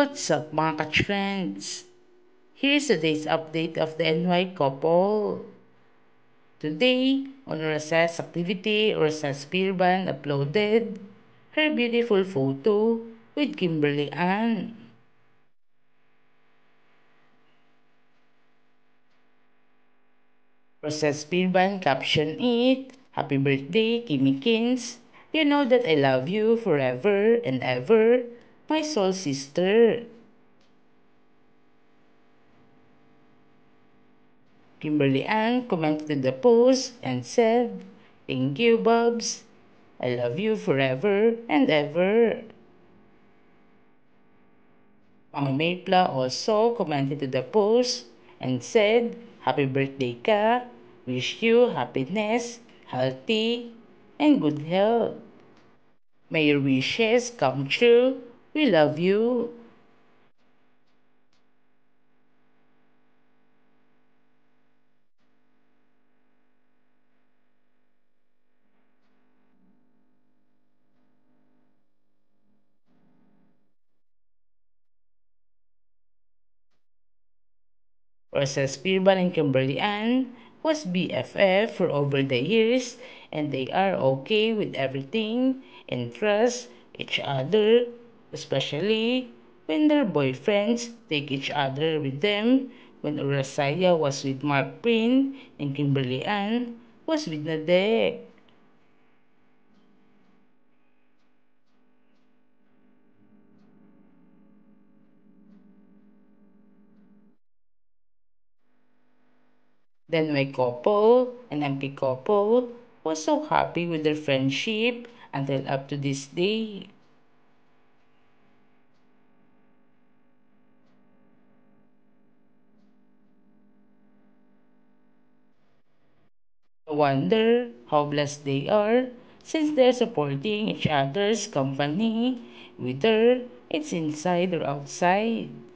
What's up mga ka-trends? Here's today's update of the NY couple. Today, on Rosa's activity, Rosa Spearban uploaded her beautiful photo with Kimberly Ann. Rosa Spearban captioned it, "Happy birthday, Kimmy Kins. You know that I love you forever and ever, my soul sister." Kimberly Ann commented the post and said, "Thank you, Bubs. I love you forever and ever." Mama Maypla also commented to the post and said, "Happy birthday ka. Wish you happiness, healthy, and good health. May your wishes come true. We love you." Rosas Pirban and Kimberly Ann was BFF for over the years, and they are okay with everything and trust each other, especially when their boyfriends take each other with them. When Urasaya was with Mark Prin and Kimberly Ann was with Nadek. Then my couple and MP couple was so happy with their friendship until up to this day. I wonder how blessed they are since they're supporting each other's company, whether it's inside or outside.